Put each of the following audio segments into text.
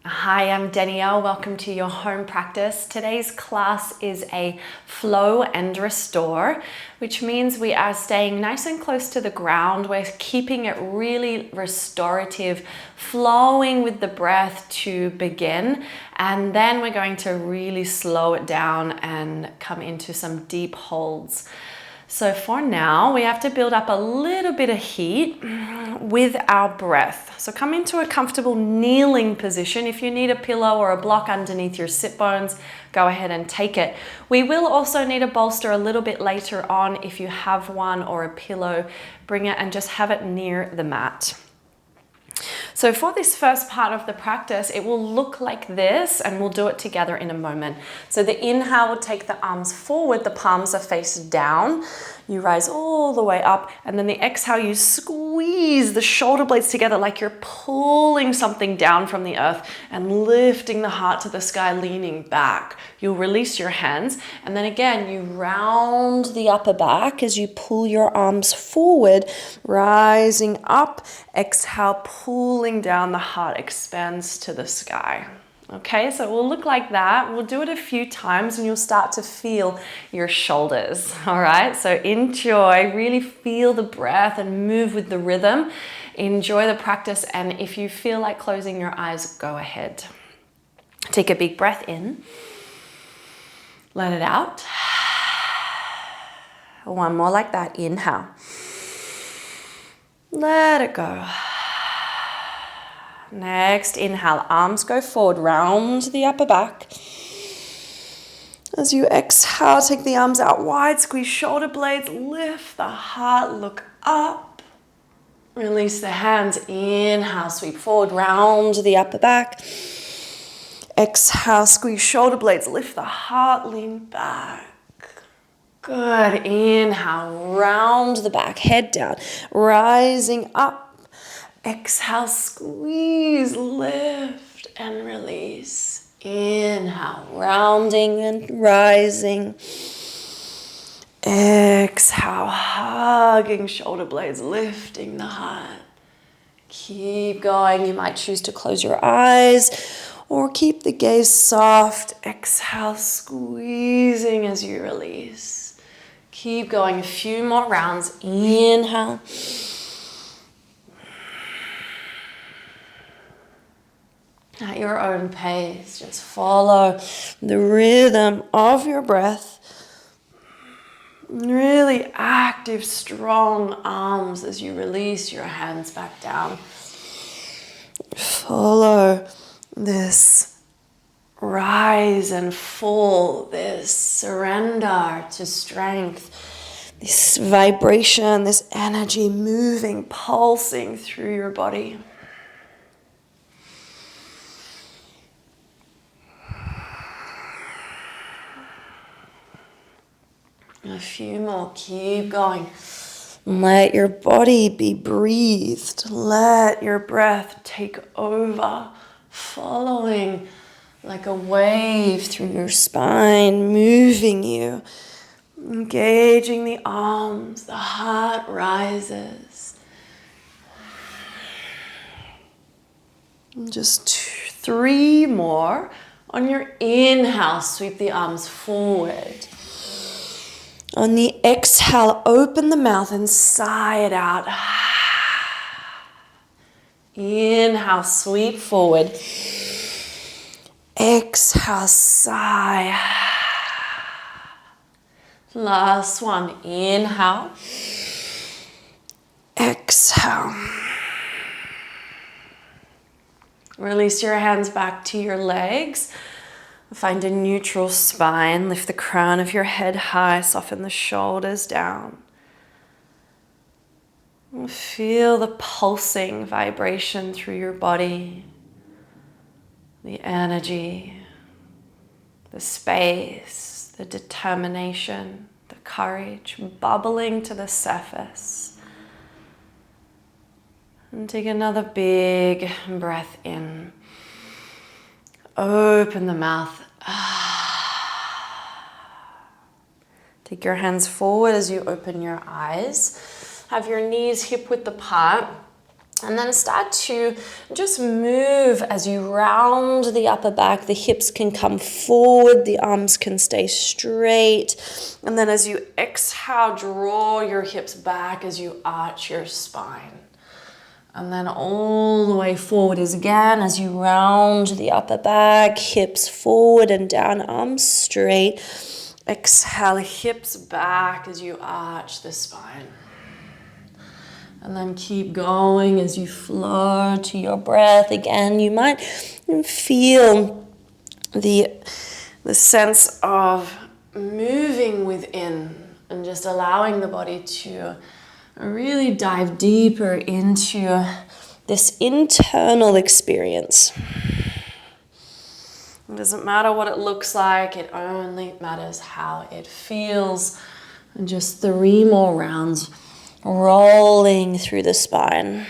Hi, I'm Danielle. Welcome to your home practice. Today's class is a flow and restore, which means we are staying nice and close to the ground. We're keeping it really restorative, flowing with the breath to begin. And then we're going to really slow it down and come into some deep holds. So for now, we have to build up a little bit of heat with our breath. So come into a comfortable kneeling position. If you need a pillow or a block underneath your sit bones, go ahead and take it. We will also need a bolster a little bit later on. If you have one or a pillow, bring it and just have it near the mat. So for this first part of the practice, it will look like this, and we'll do it together in a moment. So the inhale will take the arms forward, the palms are face down. You rise all the way up, and then the exhale, you squeeze the shoulder blades together like you're pulling something down from the earth and lifting the heart to the sky, leaning back. You'll release your hands, and then again, you round the upper back as you pull your arms forward, rising up. Exhale, pulling down, the heart expands to the sky. Okay, so it will look like that. We'll do it a few times and you'll start to feel your shoulders. All right, so enjoy, really feel the breath and move with the rhythm. Enjoy the practice, and if you feel like closing your eyes, go ahead. Take a big breath in. Let it out. One more like that. Inhale. Let it go. Next, inhale, arms go forward, round the upper back. As you exhale, take the arms out wide, squeeze shoulder blades, lift the heart, look up. Release the hands, inhale, sweep forward, round the upper back. Exhale, squeeze shoulder blades, lift the heart, lean back. Good, inhale, round the back, head down, rising up. Exhale, squeeze, lift, and release. Inhale, rounding and rising. Exhale, hugging shoulder blades, lifting the heart. Keep going. You might choose to close your eyes or keep the gaze soft. Exhale, squeezing as you release. Keep going. A few more rounds. Inhale. At your own pace, just follow the rhythm of your breath. Really active, strong arms as you release your hands back down. Follow this rise and fall, this surrender to strength, this vibration, this energy moving, pulsing through your body. A few more, keep going. Let your body be breathed. Let your breath take over, following like a wave through your spine, moving you, engaging the arms, the heart rises. And just 3 more. On your inhale, sweep the arms forward. On the exhale, open the mouth and sigh it out. Inhale, sweep forward. Exhale, sigh. Last one. Inhale. Exhale. Release your hands back to your legs. Find a neutral spine. Lift the crown of your head high. Soften the shoulders down. Feel the pulsing vibration through your body. The energy, the space, the determination, the courage bubbling to the surface. And take another big breath in. Open the mouth. Take your hands forward as you open your eyes. Have your knees hip width apart. And then start to just move as you round the upper back. The hips can come forward, the arms can stay straight. And then as you exhale, draw your hips back as you arch your spine. And then all the way forward is again as you round the upper back, hips forward and down, arms straight. Exhale, hips back as you arch the spine. And then keep going as you flow to your breath. Again, you might feel the sense of moving within and just allowing the body to really dive deeper into this internal experience. It doesn't matter what it looks like, it only matters how it feels. And just 3 more rounds. Rolling through the spine,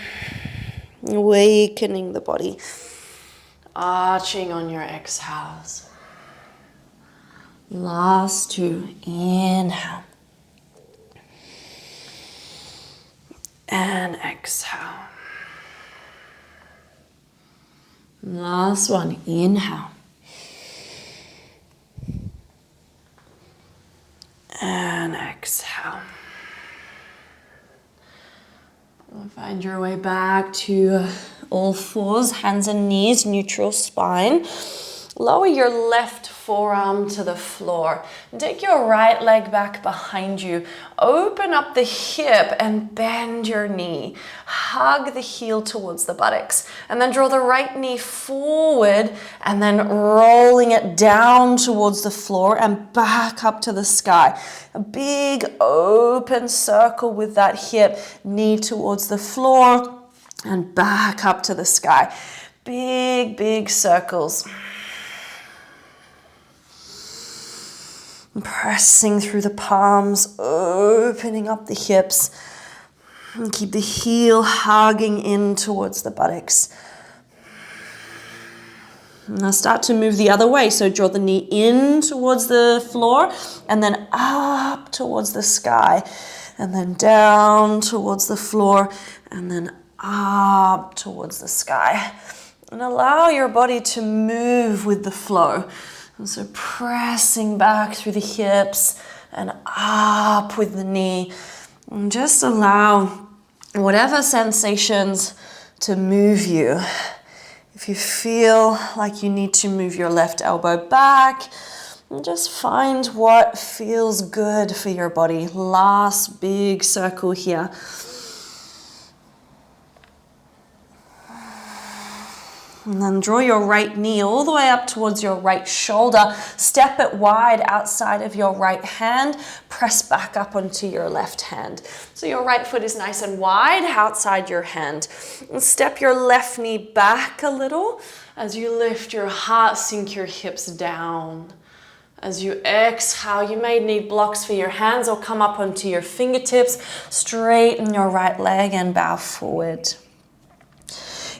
awakening the body, arching on your exhales. Last 2, inhale. And exhale. Last 1, inhale. And exhale. Find your way back to all fours, hands and knees, neutral spine. Lower your left forearm to the floor. Take your right leg back behind you. Open up the hip and bend your knee. Hug the heel towards the buttocks. And then draw the right knee forward and then rolling it down towards the floor and back up to the sky. A big open circle with that hip, knee towards the floor and back up to the sky. Big, big circles. Pressing through the palms, opening up the hips. And keep the heel hugging in towards the buttocks. Now start to move the other way. So draw the knee in towards the floor and then up towards the sky. And then down towards the floor and then up towards the sky. And allow your body to move with the flow. And so pressing back through the hips and up with the knee. And just allow whatever sensations to move you. If you feel like you need to move your left elbow back, just find what feels good for your body. Last big circle here. And then draw your right knee all the way up towards your right shoulder. Step it wide outside of your right hand. Press back up onto your left hand. So your right foot is nice and wide outside your hand. And step your left knee back a little. As you lift your heart, sink your hips down. As you exhale, you may need blocks for your hands or come up onto your fingertips. Straighten your right leg and bow forward.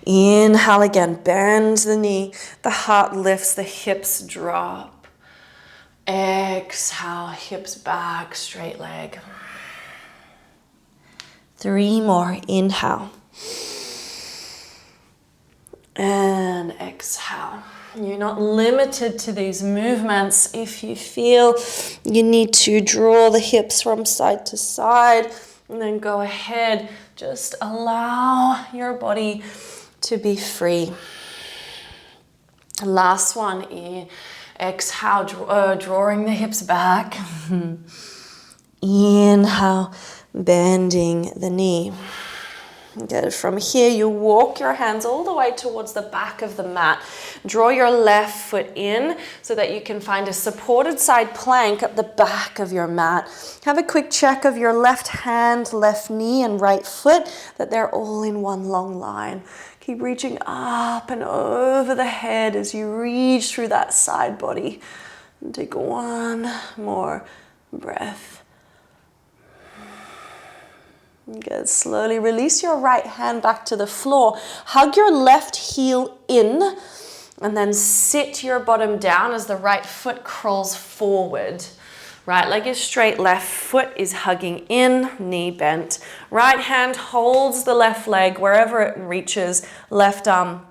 Inhale again, bend the knee, the heart lifts, the hips drop. Exhale, hips back, straight leg. 3 more, inhale. And exhale. You're not limited to these movements. If you feel you need to draw the hips from side to side, and then go ahead, just allow your body to be free. Last one, exhale, drawing the hips back. Inhale, bending the knee. Good. From here, you walk your hands all the way towards the back of the mat. Draw your left foot in so that you can find a supported side plank at the back of your mat. Have a quick check of your left hand, left knee, and right foot, that they're all in one long line. Keep reaching up and over the head as you reach through that side body. And take 1 more breath. Good. Slowly release your right hand back to the floor. Hug your left heel in and then sit your bottom down as the right foot crawls forward. Right leg is straight, left foot is hugging in, knee bent. Right hand holds the left leg wherever it reaches, left arm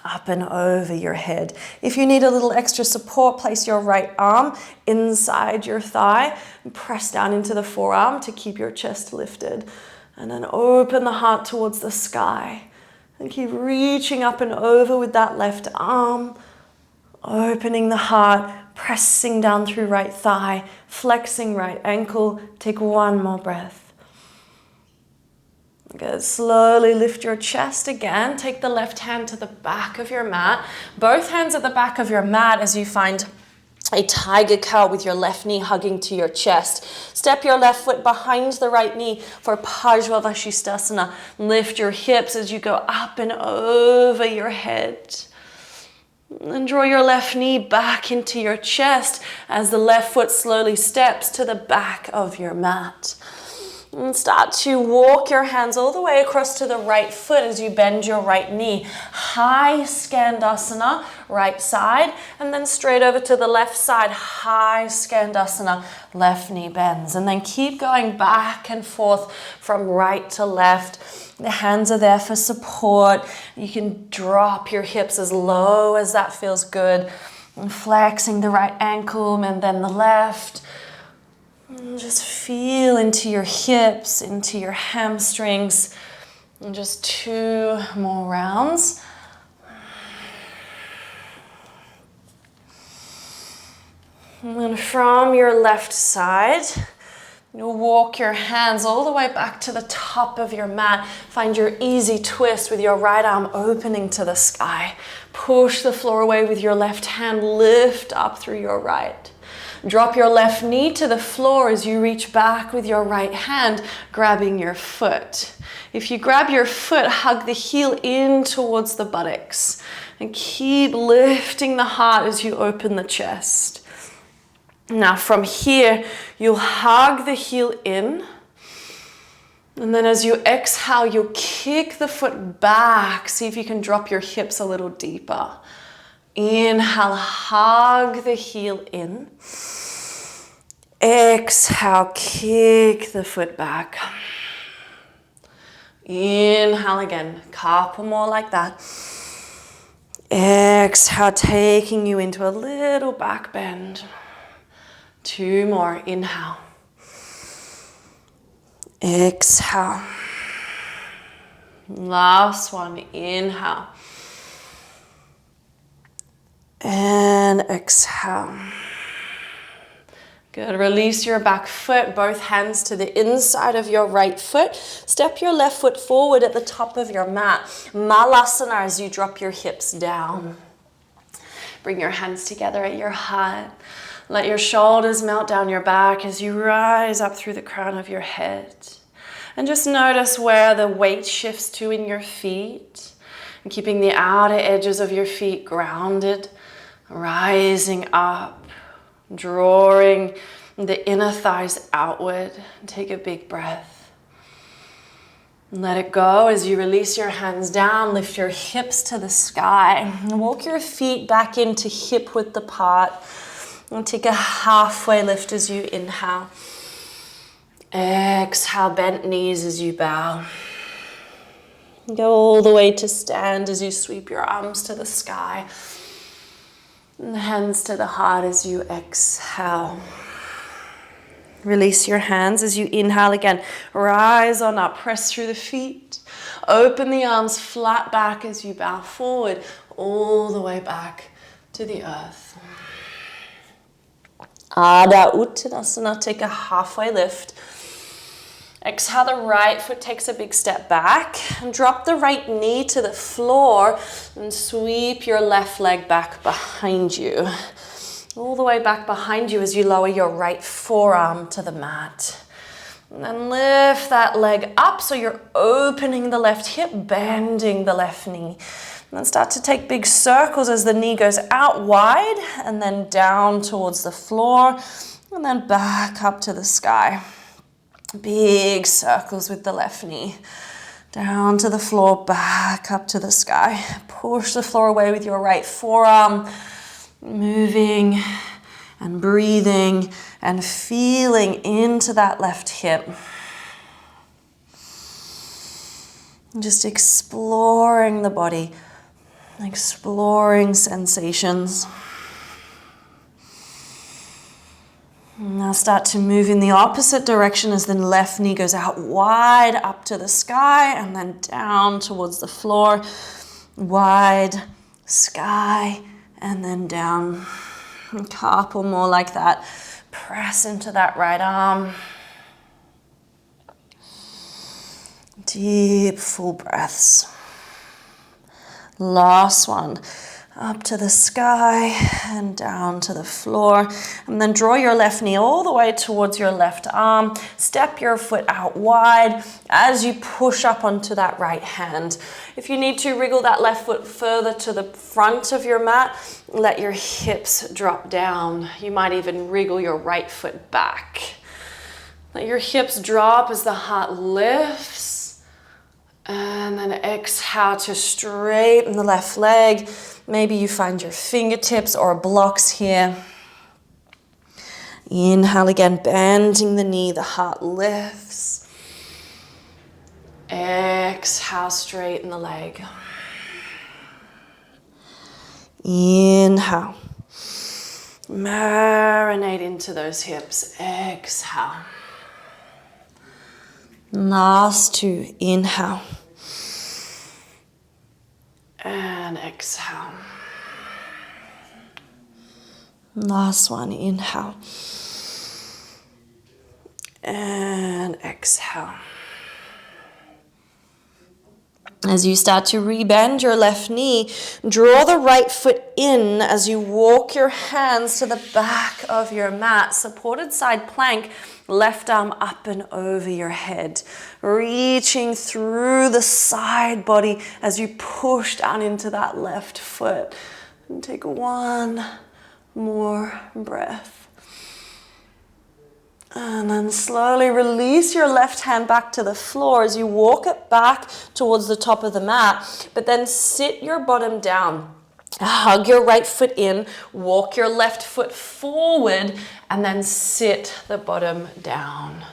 up and over your head. If you need a little extra support, place your right arm inside your thigh and press down into the forearm to keep your chest lifted. And then open the heart towards the sky. And keep reaching up and over with that left arm. Opening the heart, pressing down through right thigh, flexing right ankle. Take one more breath. Good. Slowly lift your chest again. Take the left hand to the back of your mat. Both hands at the back of your mat as you find a tiger curl with your left knee hugging to your chest. Step your left foot behind the right knee for Parsvavashistasana. Lift your hips as you go up and over your head. And draw your left knee back into your chest as the left foot slowly steps to the back of your mat. And start to walk your hands all the way across to the right foot as you bend your right knee. High Skandasana, right side, and then straight over to the left side. High Skandasana, left knee bends. And then keep going back and forth from right to left. The hands are there for support. You can drop your hips as low as that feels good. And flexing the right ankle and then the left. And just feel into your hips, into your hamstrings. And just 2 more rounds. And then from your left side, you'll walk your hands all the way back to the top of your mat. Find your easy twist with your right arm opening to the sky. Push the floor away with your left hand. Lift up through your right. Drop your left knee to the floor as you reach back with your right hand, grabbing your foot. If you grab your foot, hug the heel in towards the buttocks. And keep lifting the heart as you open the chest. Now from here, you'll hug the heel in. And then as you exhale, you'll kick the foot back. See if you can drop your hips a little deeper. Inhale, hug the heel in. Exhale, kick the foot back. Inhale again, couple more like that. Exhale, taking you into a little back bend. 2 more, inhale. Exhale. Last one, inhale. And exhale. Good. Release your back foot, both hands to the inside of your right foot. Step your left foot forward at the top of your mat. Malasana as you drop your hips down. Bring your hands together at your heart. Let your shoulders melt down your back as you rise up through the crown of your head. And just notice where the weight shifts to in your feet. And keeping the outer edges of your feet grounded. Rising up, drawing the inner thighs outward. Take a big breath. Let it go as you release your hands down. Lift your hips to the sky. And walk your feet back into hip width apart. And take a halfway lift as you inhale. Exhale, bent knees as you bow. Go all the way to stand as you sweep your arms to the sky. And hands to the heart as you exhale. Release your hands as you inhale again. Rise on up, press through the feet. Open the arms flat back as you bow forward, all the way back to the earth. Adha Uttanasana, take a halfway lift. Exhale, the right foot takes a big step back and drop the right knee to the floor and sweep your left leg back behind you. All the way back behind you as you lower your right forearm to the mat. And then lift that leg up so you're opening the left hip, bending the left knee. And then start to take big circles as the knee goes out wide and then down towards the floor and then back up to the sky. Big circles with the left knee. Down to the floor, back up to the sky. Push the floor away with your right forearm. Moving And breathing and feeling into that left hip. And just exploring the body, exploring sensations. Now start to move in the opposite direction as the left knee goes out wide up to the sky and then down towards the floor. Wide, sky, and then down. A couple more like that. Press into that right arm. Deep, full breaths. Last one. Up to the sky and down to the floor. And then draw your left knee all the way towards your left arm. Step your foot out wide as you push up onto that right hand. If you need to, wriggle that left foot further to the front of your mat. Let your hips drop down. You might even wriggle your right foot back. Let your hips drop as the heart lifts. And then exhale to straighten the left leg. Maybe you find your fingertips or blocks here. Inhale again, bending the knee, the heart lifts. Exhale, straighten the leg. Inhale. Marinate into those hips. Exhale. Last two. Inhale. And exhale. Last one. Inhale. And exhale. As you start to rebend your left knee, draw the right foot in as you walk your hands to the back of your mat. Supported side plank, left arm up and over your head. Reaching through the side body as you push down into that left foot. And take one more breath. And then slowly release your left hand back to the floor as you walk it back towards the top of the mat. But then sit your bottom down. Hug your right foot in, walk your left foot forward, and then sit the bottom down.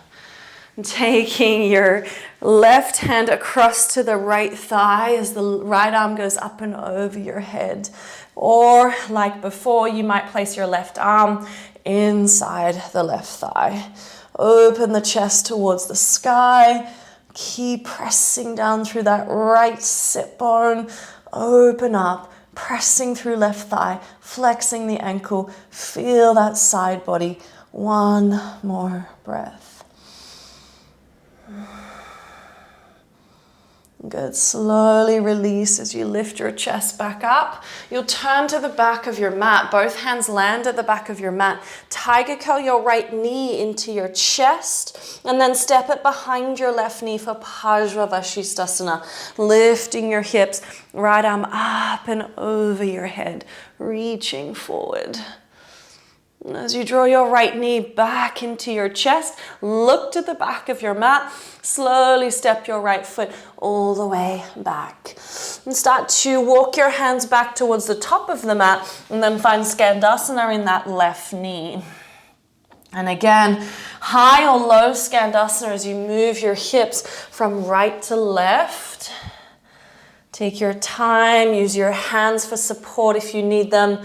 Taking your left hand across to the right thigh as the right arm goes up and over your head. Or like before, you might place your left arm inside the left thigh. Open the chest towards the sky. Keep pressing down through that right sit bone. Open up, pressing through left thigh, flexing the ankle. Feel that side body. One more breath. Good. Slowly release as you lift your chest back up. You'll turn to the back of your mat. Both hands land at the back of your mat. Tiger curl your right knee into your chest and then step it behind your left knee for Pajvavashistasana. Lifting your hips, right arm up and over your head, reaching forward. As you draw your right knee back into your chest, look to the back of your mat, slowly step your right foot all the way back. And start to walk your hands back towards the top of the mat and then find Skandasana in that left knee. And again, high or low Skandasana as you move your hips from right to left. Take your time, use your hands for support if you need them.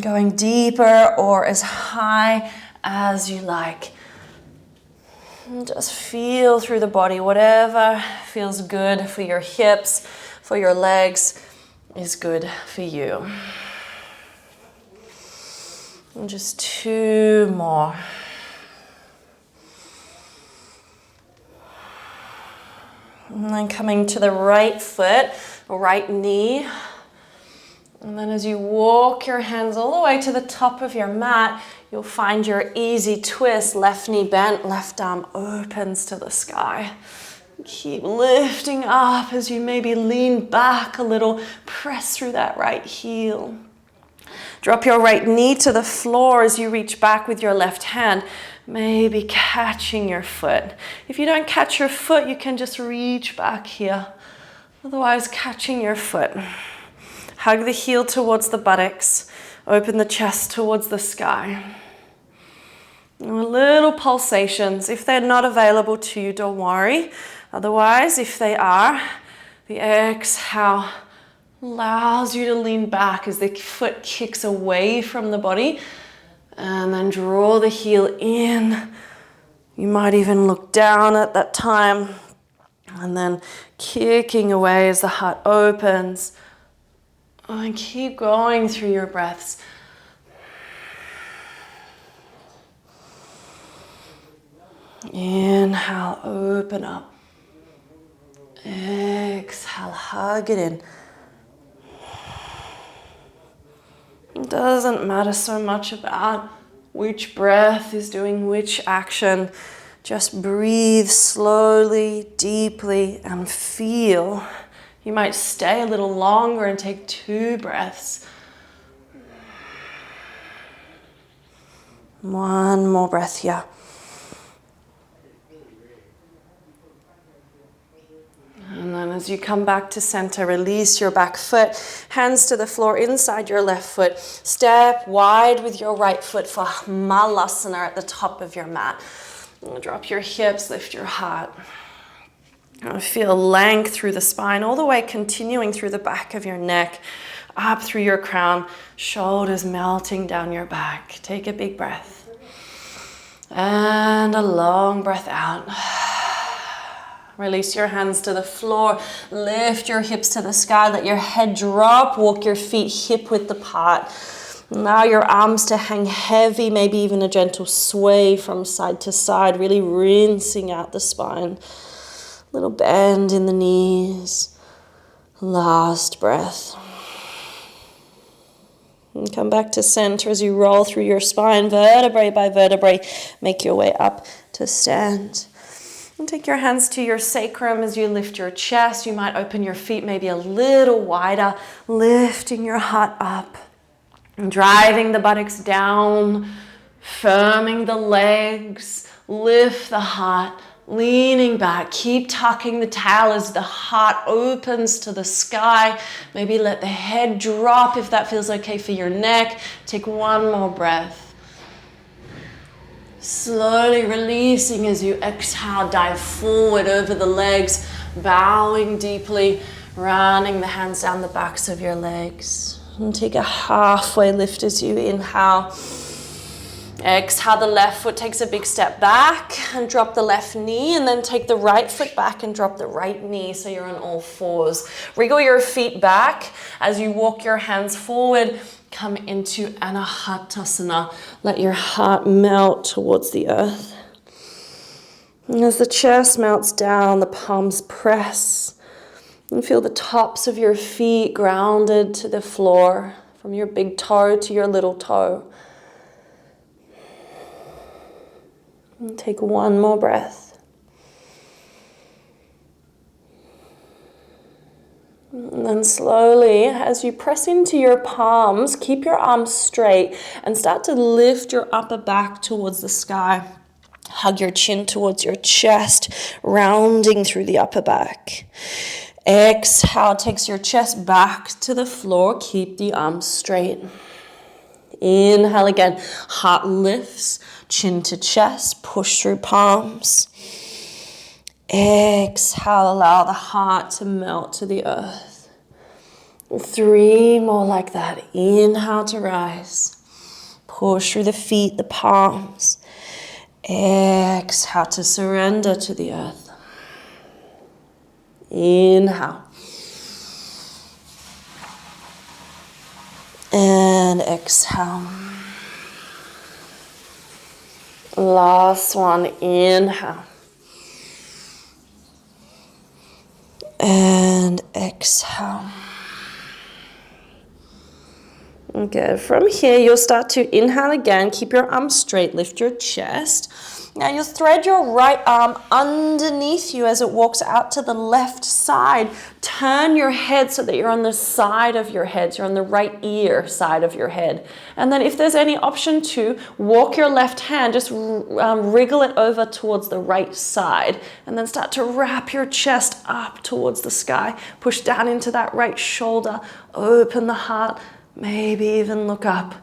Going deeper or as high as you like. And just feel through the body. Whatever feels good for your hips, for your legs, is good for you. And just two more. And then coming to the right foot, right knee. And then as you walk your hands all the way to the top of your mat, you'll find your easy twist. Left knee bent, left arm opens to the sky. Keep lifting up as you maybe lean back a little. Press through that right heel. Drop your right knee to the floor as you reach back with your left hand, maybe catching your foot. If you don't catch your foot, you can just reach back here. Otherwise, catching your foot. Hug the heel towards the buttocks. Open the chest towards the sky. Little pulsations. If they're not available to you, don't worry. Otherwise, if they are, the exhale allows you to lean back as the foot kicks away from the body, and then draw the heel in. You might even look down at that time, and then kicking away as the heart opens. And keep going through your breaths. Inhale, open up. Exhale, hug it in. It doesn't matter so much about which breath is doing which action. Just breathe slowly, deeply, and feel. You might stay a little longer and take 2 breaths. One more breath here. And then as you come back to center, release your back foot, hands to the floor inside your left foot. Step wide with your right foot for Malasana at the top of your mat. Drop your hips, lift your heart. Feel length through the spine, all the way continuing through the back of your neck, up through your crown, shoulders melting down your back. Take a big breath. And a long breath out. Release your hands to the floor. Lift your hips to the sky. Let your head drop. Walk your feet hip width apart. Allow your arms to hang heavy, maybe even a gentle sway from side to side, really rinsing out the spine. Little bend in the knees. Last breath. And come back to center as you roll through your spine, vertebrae by vertebrae. Make your way up to stand. And take your hands to your sacrum as you lift your chest. You might open your feet maybe a little wider, lifting your heart up. And driving the buttocks down, firming the legs, lift the heart, leaning back. Keep tucking the tail as the heart opens to the sky. Maybe let the head drop if that feels okay for your neck. Take one more breath. Slowly releasing as you exhale, dive forward over the legs, bowing deeply, running the hands down the backs of your legs. And take a halfway lift as you inhale. Exhale, the left foot takes a big step back and drop the left knee, and then take the right foot back and drop the right knee so you're on all fours. Wriggle your feet back as you walk your hands forward. Come into Anahatasana. Let your heart melt towards the earth. And as the chest melts down, the palms press. And feel the tops of your feet grounded to the floor, from your big toe to your little toe. And take one more breath. And then slowly, as you press into your palms, keep your arms straight and start to lift your upper back towards the sky. Hug your chin towards your chest, rounding through the upper back. Exhale takes your chest back to the floor. Keep the arms straight. Inhale again. Heart lifts, chin to chest, push through palms. Exhale, allow the heart to melt to the earth. 3 more like that. Inhale to rise. Push through the feet, the palms. Exhale to surrender to the earth. Inhale. And exhale. Last one. Inhale. And exhale. Good. From here, you'll start to inhale again. Keep your arms straight. Lift your chest. Now you'll thread your right arm underneath you as it walks out to the left side. Turn your head so that you're on the side of your head. So you're on the right ear side of your head. And then if there's any option to, walk your left hand, just wriggle it over towards the right side. And then start to wrap your chest up towards the sky. Push down into that right shoulder. Open the heart. Maybe even look up.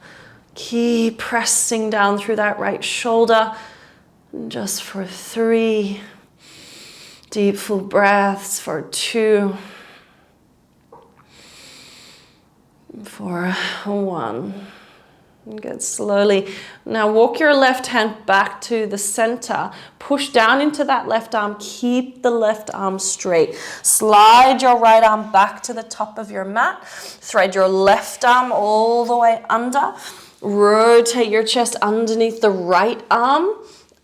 Keep pressing down through that right shoulder. And just for 3 deep full breaths, for 2, for 1. Good, slowly. Now walk your left hand back to the center. Push down into that left arm. Keep the left arm straight. Slide your right arm back to the top of your mat. Thread your left arm all the way under. Rotate your chest underneath the right arm.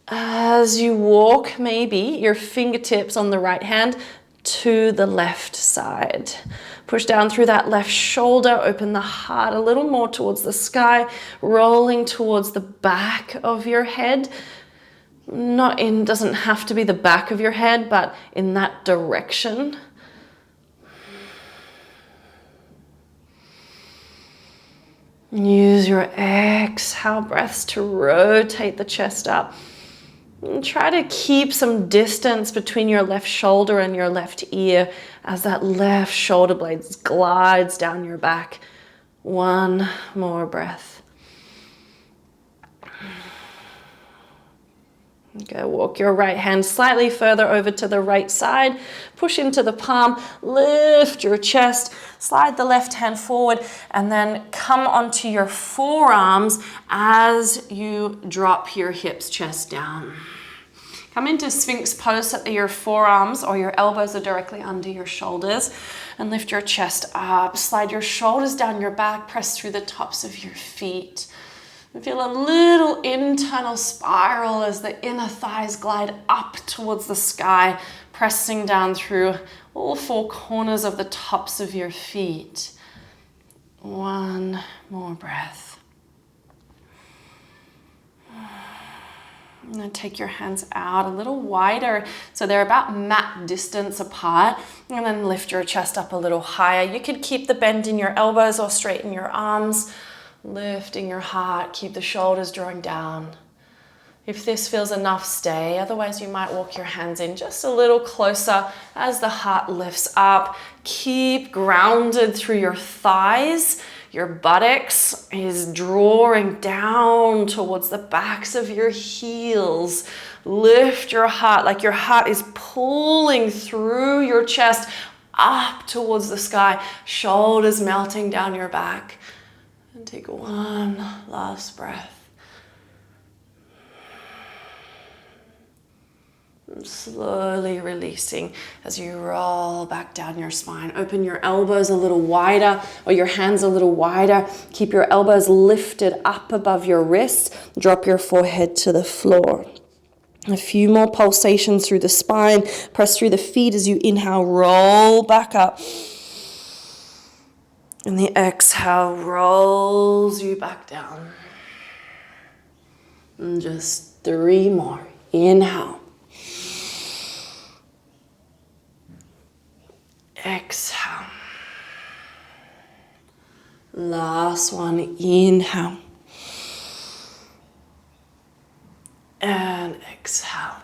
As you walk, maybe your fingertips on the right hand to the left side. Push down through that left shoulder, open the heart a little more towards the sky, rolling towards the back of your head. Doesn't have to be the back of your head, but in that direction. Use your exhale breaths to rotate the chest up. And try to keep some distance between your left shoulder and your left ear as that left shoulder blade glides down your back. 1 more breath. Okay, walk your right hand slightly further over to the right side. Push into the palm, lift your chest, slide the left hand forward, and then come onto your forearms as you drop your hips, chest down. Come into Sphinx pose so that your forearms or your elbows are directly under your shoulders, and lift your chest up. Slide your shoulders down your back, press through the tops of your feet. And feel a little internal spiral as the inner thighs glide up towards the sky, pressing down through all 4 corners of the tops of your feet. 1 more breath. And then take your hands out a little wider so they're about mat distance apart, and then lift your chest up a little higher. You could keep the bend in your elbows or straighten your arms, lifting your heart, keep the shoulders drawing down. If this feels enough, stay. Otherwise, you might walk your hands in just a little closer as the heart lifts up. Keep grounded through your thighs. Your buttocks is drawing down towards the backs of your heels. Lift your heart like your heart is pulling through your chest up towards the sky. Shoulders melting down your back. And take 1 last breath. And slowly releasing as you roll back down your spine. Open your elbows a little wider, or your hands a little wider. Keep your elbows lifted up above your wrists. Drop your forehead to the floor. A few more pulsations through the spine. Press through the feet as you inhale, roll back up. And the exhale rolls you back down. And just 3 more. Inhale. Exhale. Last one. Inhale. And exhale.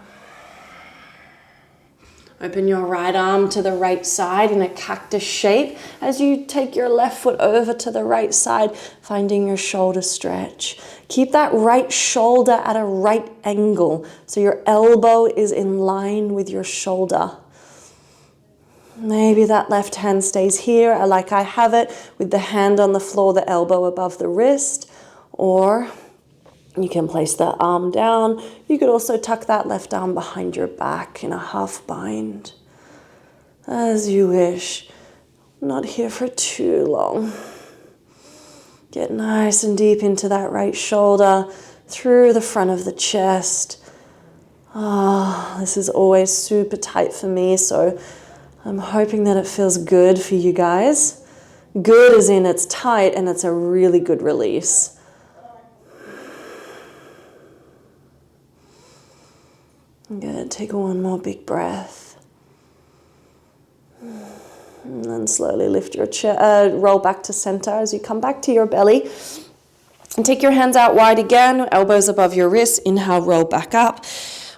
Open your right arm to the right side in a cactus shape as you take your left foot over to the right side, finding your shoulder stretch. Keep that right shoulder at a right angle so your elbow is in line with your shoulder. Maybe that left hand stays here, like I have it, with the hand on the floor, the elbow above the wrist, or you can place the arm down. You could also tuck that left arm behind your back in a half bind. As you wish. Not here for too long. Get nice and deep into that right shoulder, through the front of the chest. This is always super tight for me, so I'm hoping that it feels good for you guys. Good as in it's tight and it's a really good release. Good, take 1 more big breath. And then slowly lift your roll back to center as you come back to your belly. And take your hands out wide again, elbows above your wrists. Inhale, roll back up.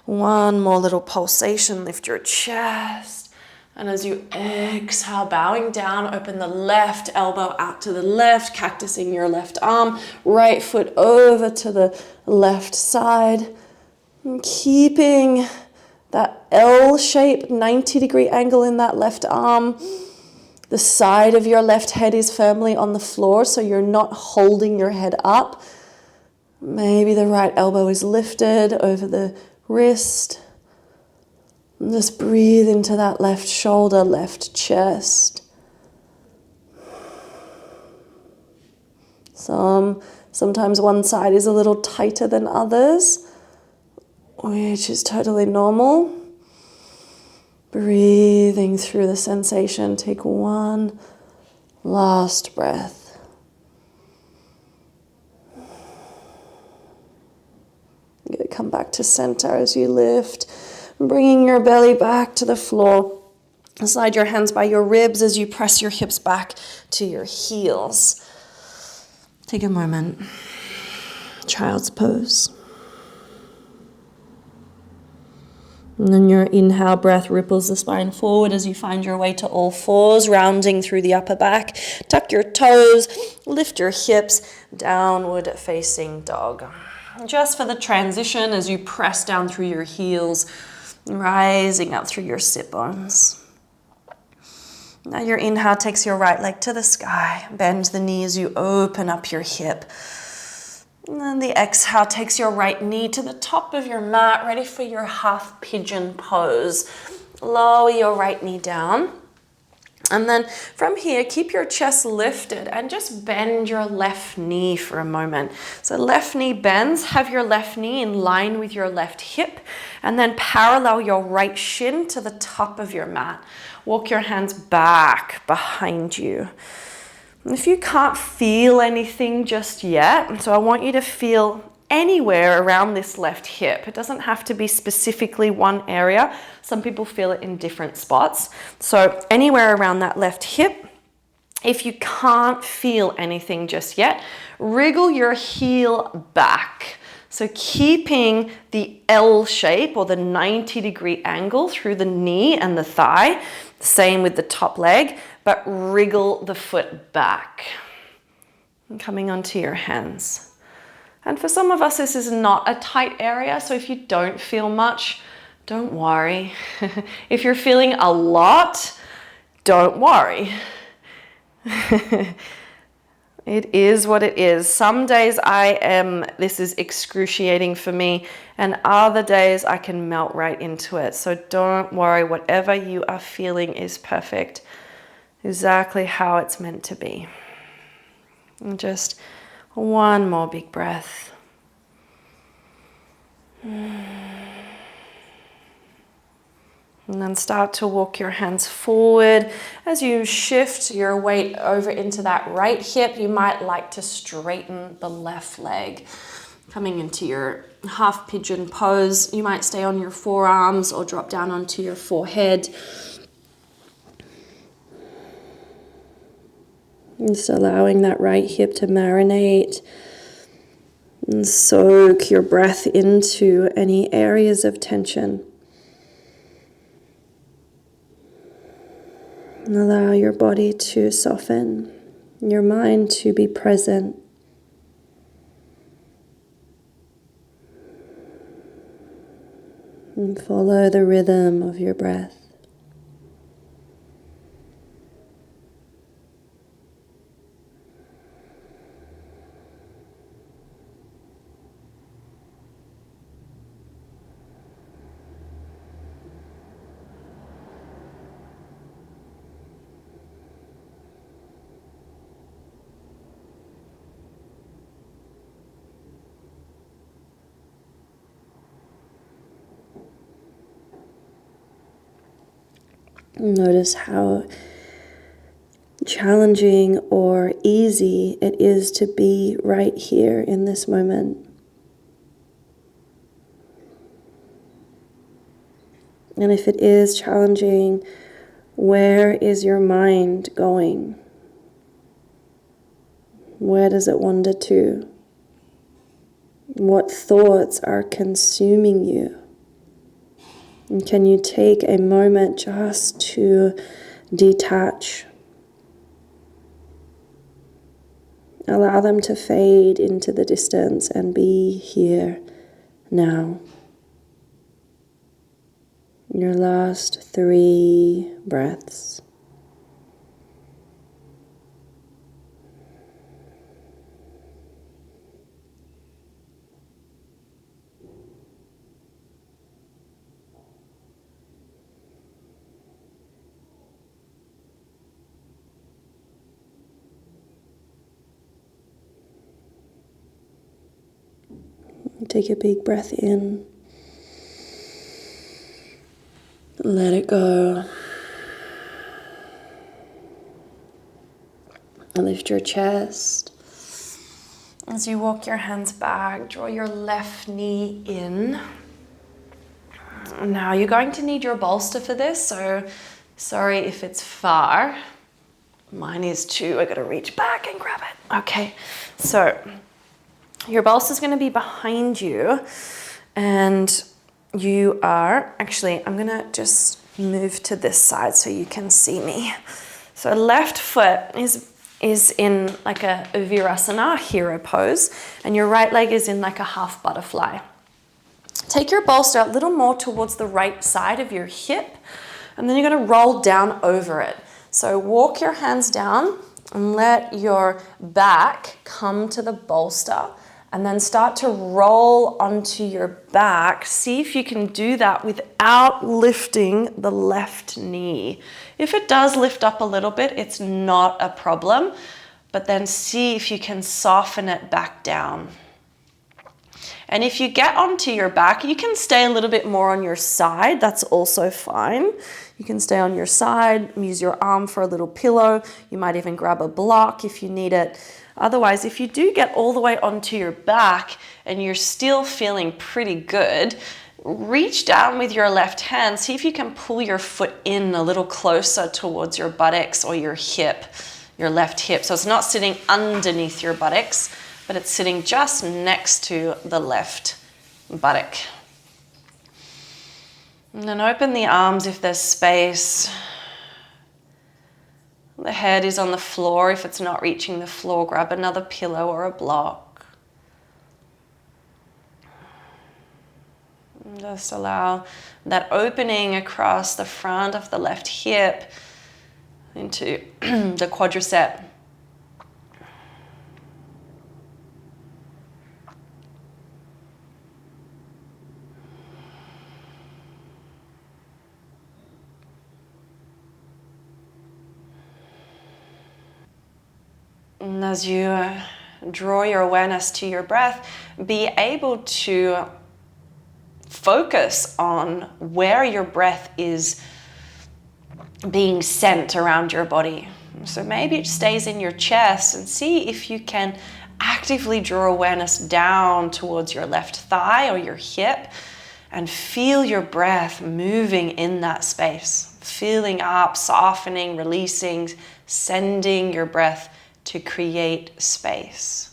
1 more little pulsation, lift your chest. And as you exhale, bowing down, open the left elbow out to the left, cactusing your left arm, right foot over to the left side. And keeping that L-shaped 90-degree angle in that left arm. The side of your left head is firmly on the floor, so you're not holding your head up. Maybe the right elbow is lifted over the wrist. And just breathe into that left shoulder, left chest. Sometimes one side is a little tighter than others, which is totally normal. Breathing through the sensation. Take one last breath. You're going to come back to center as you lift, bringing your belly back to the floor. Slide your hands by your ribs as you press your hips back to your heels. Take a moment. Child's pose. And then your inhale breath ripples the spine forward as you find your way to all fours, rounding through the upper back. Tuck your toes, lift your hips, downward facing dog. Just for the transition as you press down through your heels, rising up through your sit bones. Now your inhale takes your right leg to the sky. Bend the knee as you open up your hip. And then the exhale takes your right knee to the top of your mat, ready for your half pigeon pose. Lower your right knee down. And then from here, keep your chest lifted and just bend your left knee for a moment. So left knee bends, have your left knee in line with your left hip, and then parallel your right shin to the top of your mat. Walk your hands back behind you. If you can't feel anything just yet, so I want you to feel anywhere around this left hip. It doesn't have to be specifically one area. Some people feel it in different spots. So anywhere around that left hip. If you can't feel anything just yet, wriggle your heel back. So keeping the L shape or the 90-degree angle through the knee and the thigh. Same with the top leg, but wriggle the foot back. And coming onto your hands. And for some of us, this is not a tight area, so if you don't feel much, don't worry. If you're feeling a lot, don't worry. It is what it is. Some days this is excruciating for me, and other days I can melt right into it. So don't worry, whatever you are feeling is perfect. Exactly how it's meant to be. And just one more big breath. And then start to walk your hands forward. As you shift your weight over into that right hip, you might like to straighten the left leg. Coming into your half pigeon pose, you might stay on your forearms or drop down onto your forehead. Just allowing that right hip to marinate and soak your breath into any areas of tension. And allow your body to soften, your mind to be present. And follow the rhythm of your breath. Notice how challenging or easy it is to be right here in this moment. And if it is challenging, where is your mind going? Where does it wander to? What thoughts are consuming you? And can you take a moment just to detach? Allow them to fade into the distance and be here now. Your last 3 breaths. Take a big breath in. Let it go. Lift your chest. As you walk your hands back, draw your left knee in. Now you're going to need your bolster for this, so sorry if it's far. Mine is too. I gotta reach back and grab it. Okay, so your bolster is going to be behind you, and you are, actually, I'm going to just move to this side so you can see me. So left foot is in like a Virasana, hero pose, and your right leg is in like a half butterfly. Take your bolster a little more towards the right side of your hip, and then you're going to roll down over it. So walk your hands down and let your back come to the bolster, and then start to roll onto your back. See if you can do that without lifting the left knee. If it does lift up a little bit, it's not a problem, but then see if you can soften it back down. And if you get onto your back, you can stay a little bit more on your side. That's also fine. You can stay on your side, use your arm for a little pillow. You might even grab a block if you need it. Otherwise, if you do get all the way onto your back and you're still feeling pretty good, reach down with your left hand. See if you can pull your foot in a little closer towards your buttocks or your hip, your left hip. So it's not sitting underneath your buttocks, but it's sitting just next to the left buttock. And then open the arms if there's space. The head is on the floor. If it's not reaching the floor, grab another pillow or a block. And just allow that opening across the front of the left hip into the quadricep. And as you draw your awareness to your breath, be able to focus on where your breath is being sent around your body. So maybe it stays in your chest, and see if you can actively draw awareness down towards your left thigh or your hip and feel your breath moving in that space, filling up, softening, releasing, sending your breath to create space.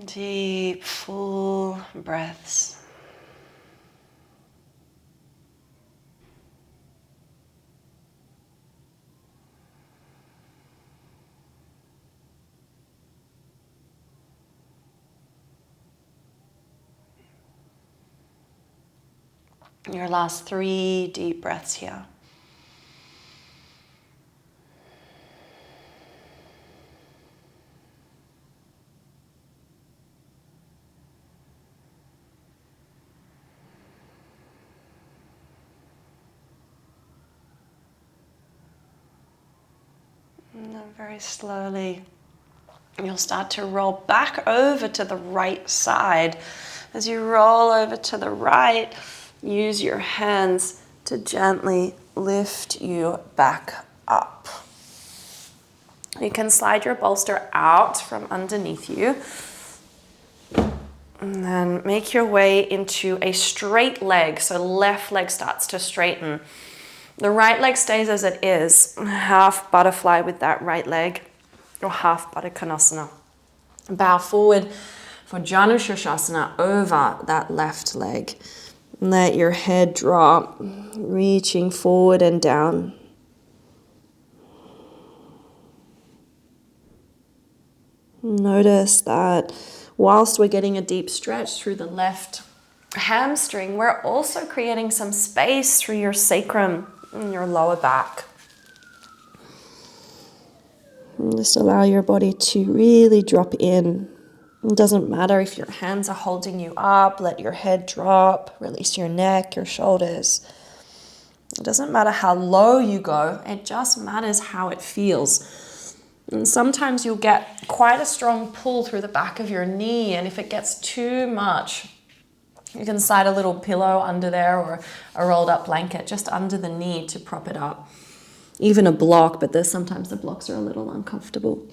Deep, full breaths. Your last 3 deep breaths here. And then very slowly, you'll start to roll back over to the right side. As you roll over to the right, use your hands to gently lift you back up. You can slide your bolster out from underneath you. And then make your way into a straight leg. So left leg starts to straighten. The right leg stays as it is. Half butterfly with that right leg, or half Baddha Konasana. Bow forward for Janu Shirshasana over that left leg. Let your head drop, reaching forward and down. Notice that whilst we're getting a deep stretch through the left hamstring, we're also creating some space through your sacrum and your lower back. And just allow your body to really drop in. It doesn't matter if your hands are holding you up, let your head drop, release your neck, your shoulders. It doesn't matter how low you go, it just matters how it feels. And sometimes you'll get quite a strong pull through the back of your knee, and if it gets too much, you can slide a little pillow under there or a rolled up blanket just under the knee to prop it up. Even a block, but sometimes the blocks are a little uncomfortable.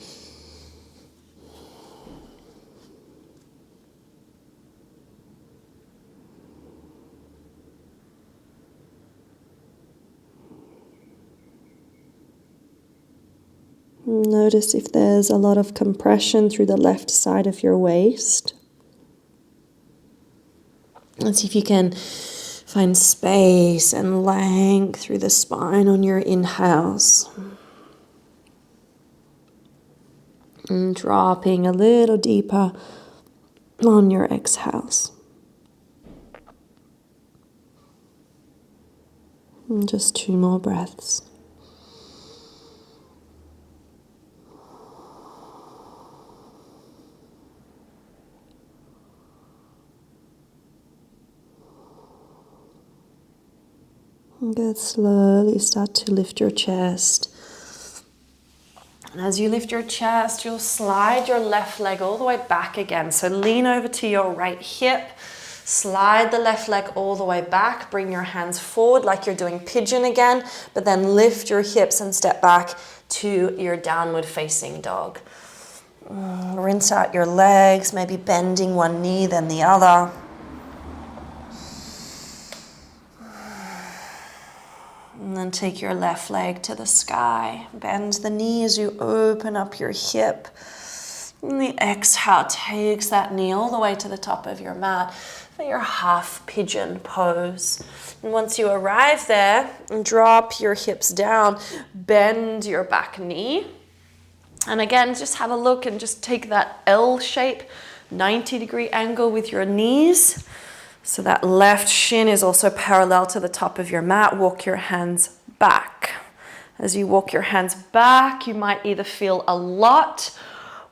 Notice if there's a lot of compression through the left side of your waist. And see if you can find space and length through the spine on your inhales. And dropping a little deeper on your exhales. And just 2 more breaths. Good. Slowly start to lift your chest. And as you lift your chest, you'll slide your left leg all the way back again. So lean over to your right hip. Slide the left leg all the way back. Bring your hands forward like you're doing pigeon again. But then lift your hips and step back to your downward facing dog. Rinse out your legs, maybe bending one knee then the other. And then take your left leg to the sky. Bend the knee as you open up your hip. And the exhale takes that knee all the way to the top of your mat for your half pigeon pose. And once you arrive there, drop your hips down, bend your back knee. And again, just have a look and just take that L shape, 90-degree angle with your knees. So that left shin is also parallel to the top of your mat. Walk your hands back. As you walk your hands back, you might either feel a lot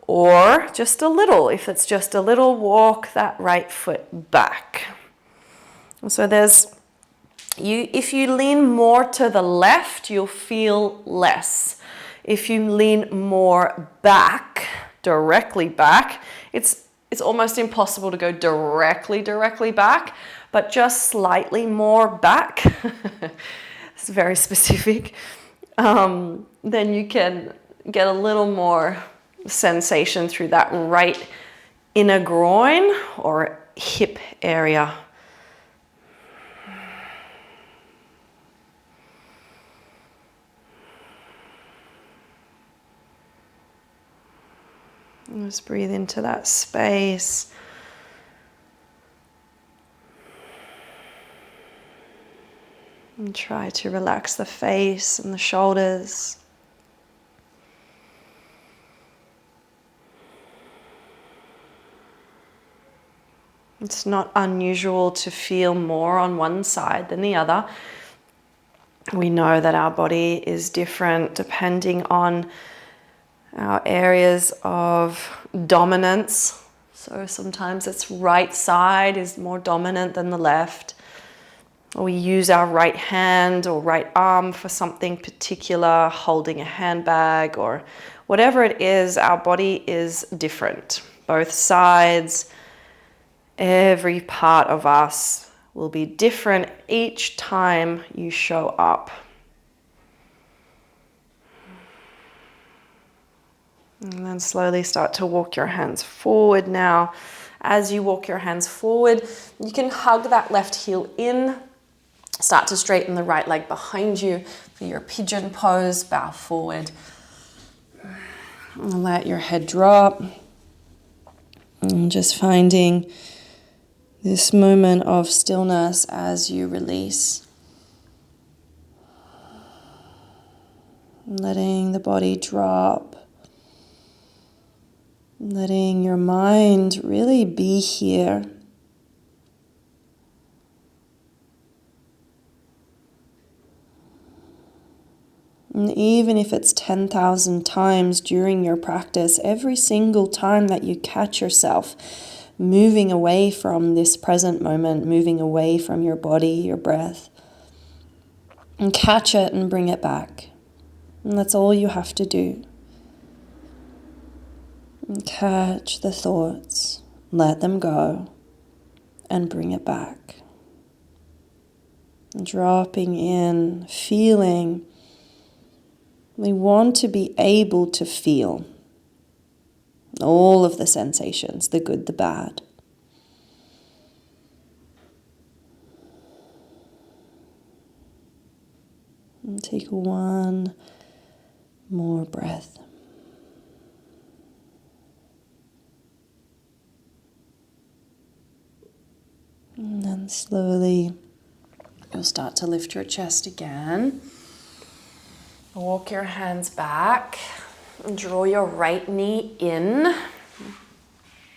or just a little. If it's just a little, walk that right foot back. So if you lean more to the left, you'll feel less. If you lean more back, directly back, it's almost impossible to go directly back, but just slightly more back. It's very specific. Then you can get a little more sensation through that right inner groin or hip area. Just breathe into that space. And try to relax the face and the shoulders. It's not unusual to feel more on one side than the other. We know that our body is different depending on our areas of dominance. So sometimes it's right side is more dominant than the left. Or we use our right hand or right arm for something particular, holding a handbag or whatever it is, our body is different. Both sides, every part of us will be different each time you show up. And then slowly start to walk your hands forward now As you walk your hands forward, you can hug that left heel in. Start to straighten the right leg behind you for your pigeon pose. Bow forward. And let your head drop. And just finding this moment of stillness as you release. Letting the body drop. Letting your mind really be here. And even if it's 10,000 times during your practice, every single time that you catch yourself moving away from this present moment, moving away from your body, your breath, and catch it and bring it back. And that's all you have to do. And catch the thoughts, let them go, and bring it back. And dropping in, feeling. We want to be able to feel all of the sensations, the good, the bad. And take one more breath. And then slowly you'll start to lift your chest again. Walk your hands back and draw your right knee in.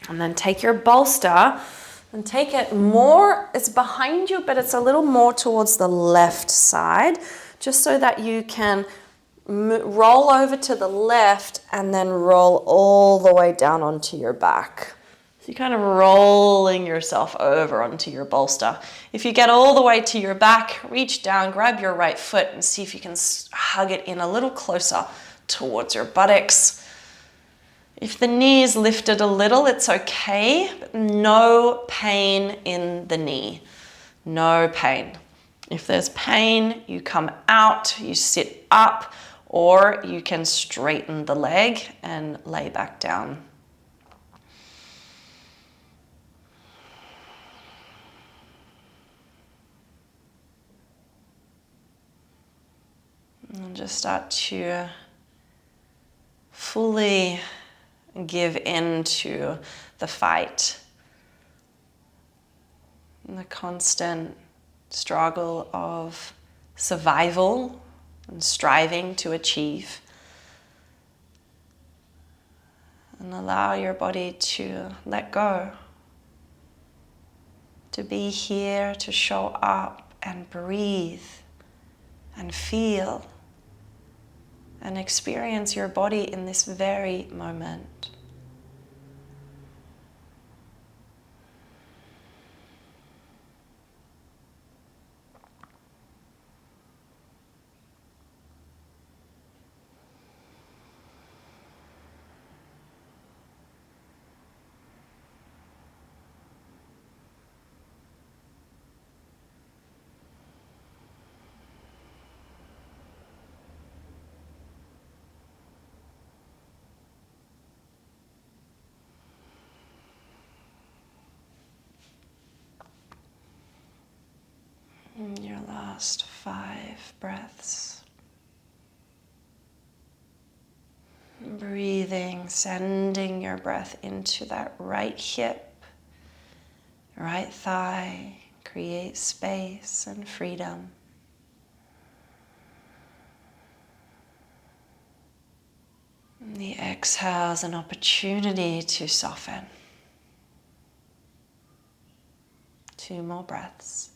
And then take your bolster and take it more, it's behind you, but it's a little more towards the left side, just so that you can roll over to the left and then roll all the way down onto your back. So you're kind of rolling yourself over onto your bolster. If you get all the way to your back, reach down, grab your right foot and see if you can hug it in a little closer towards your buttocks. If the knee is lifted a little, it's okay, but no pain in the knee. No pain. If there's pain, you come out, you sit up, or you can straighten the leg and lay back down. And just start to fully give in to the fight and the constant struggle of survival and striving to achieve. And allow your body to let go, to be here, to show up and breathe and feel and experience your body in this very moment. Your last 5 breaths. Breathing, sending your breath into that right hip, right thigh. Create space and freedom. And the exhale is an opportunity to soften. 2 more breaths.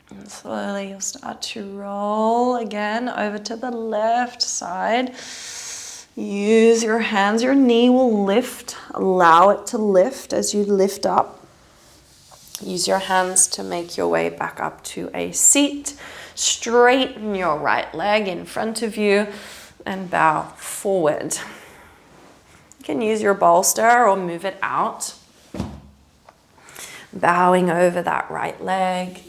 And slowly you'll start to roll again over to the left side. Use your hands, your knee will lift. Allow it to lift as you lift up. Use your hands to make your way back up to a seat. Straighten your right leg in front of you and bow forward. can use your bolster or move it out. Bowing over that right leg.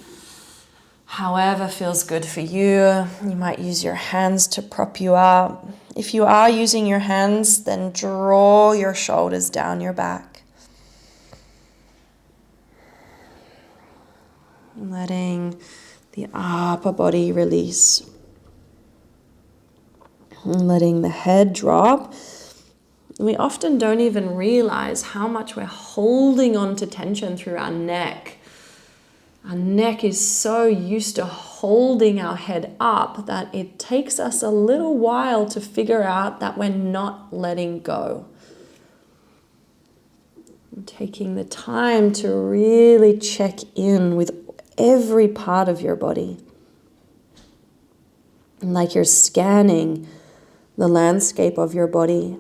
However feels good for you. You might use your hands to prop you up. If you are using your hands, then draw your shoulders down your back. Letting the upper body release. Letting the head drop. We often don't even realize how much we're holding on to tension through our neck. Our neck is so used to holding our head up that it takes us a little while to figure out that we're not letting go. And taking the time to really check in with every part of your body. And like you're scanning the landscape of your body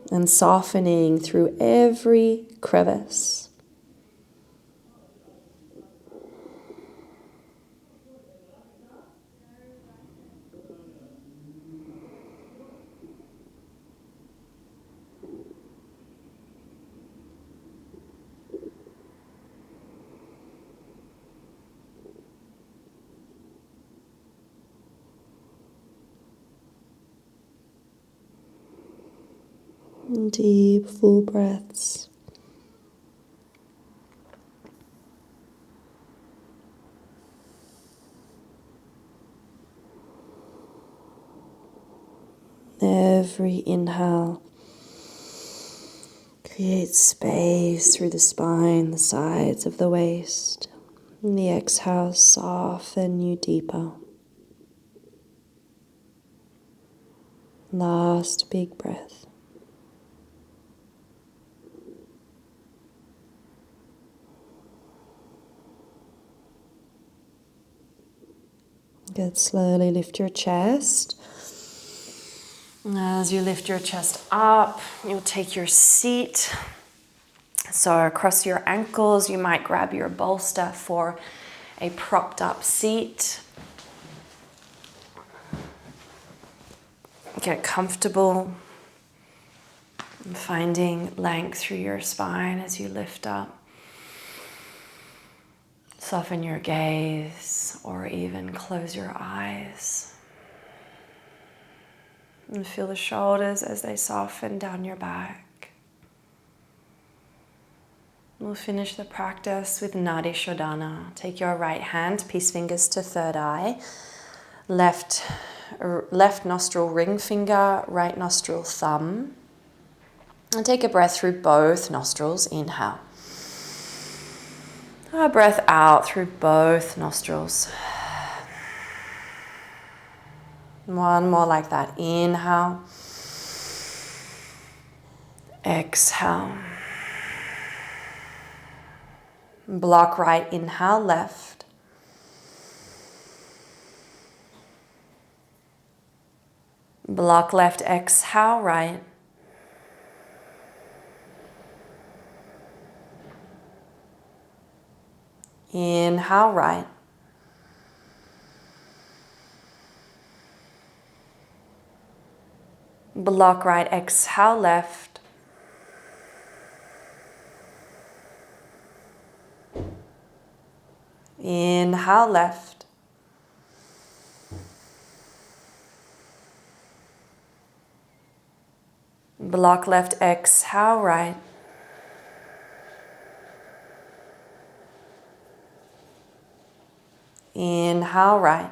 and softening through every crevice. Deep, full breaths. Every inhale creates space through the spine, the sides of the waist. And the exhale soften you deeper. Last big breath. Good. Slowly lift your chest. As you lift your chest up, you'll take your seat. So across your ankles, you might grab your bolster for a propped up seat. Get comfortable. Finding length through your spine as you lift up. Soften your gaze or even close your eyes. And feel the shoulders as they soften down your back. We'll finish the practice with Nadi Shodhana. Take your right hand, peace fingers to third eye. Left nostril ring finger, right nostril thumb. And take a breath through both nostrils. Inhale. A breath out through both nostrils. One more like that. Inhale. Exhale. Block right, inhale, left. Block left, exhale, right. Inhale, right. Block right, exhale, left. Inhale, left. Block left, exhale, right. Inhale, right.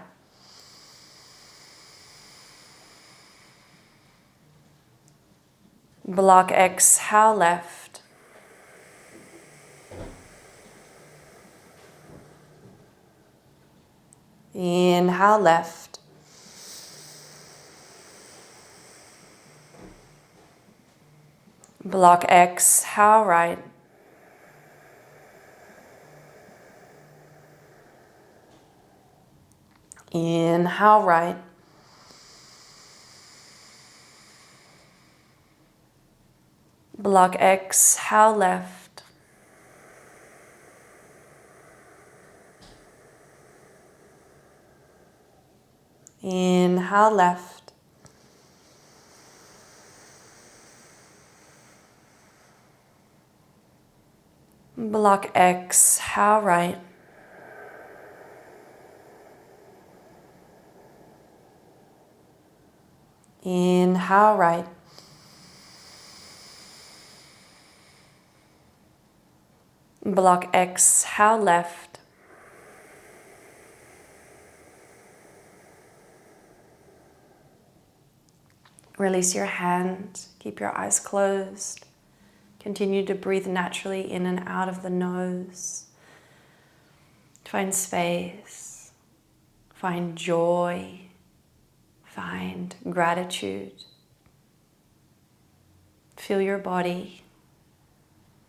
Block, exhale, left. Inhale, left. Block, exhale, right. Inhale, right. Block, exhale, left. Inhale, left. Block exhale right. Inhale right. Block exhale left. Release your hand. Keep your eyes closed. Continue to breathe naturally in and out of the nose. Find space. Find joy. Find gratitude. Feel your body.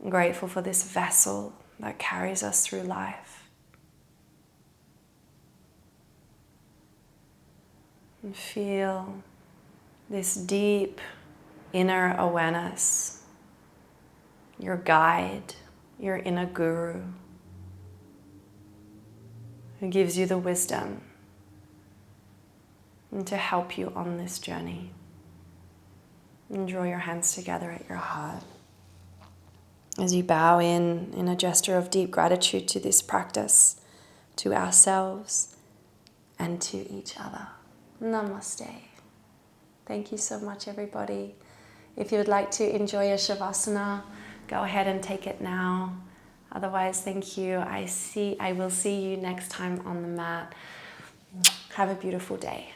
I'm grateful for this vessel that carries us through life. And feel this deep inner awareness, your guide, your inner guru, who gives you the wisdom and to help you on this journey. And draw your hands together at your heart as you bow in a gesture of deep gratitude to this practice, to ourselves and to each other. Namaste. Thank you so much, everybody. If you would like to enjoy a Shavasana, go ahead and take it now. Otherwise, thank you. I will see you next time on the mat. Have a beautiful day.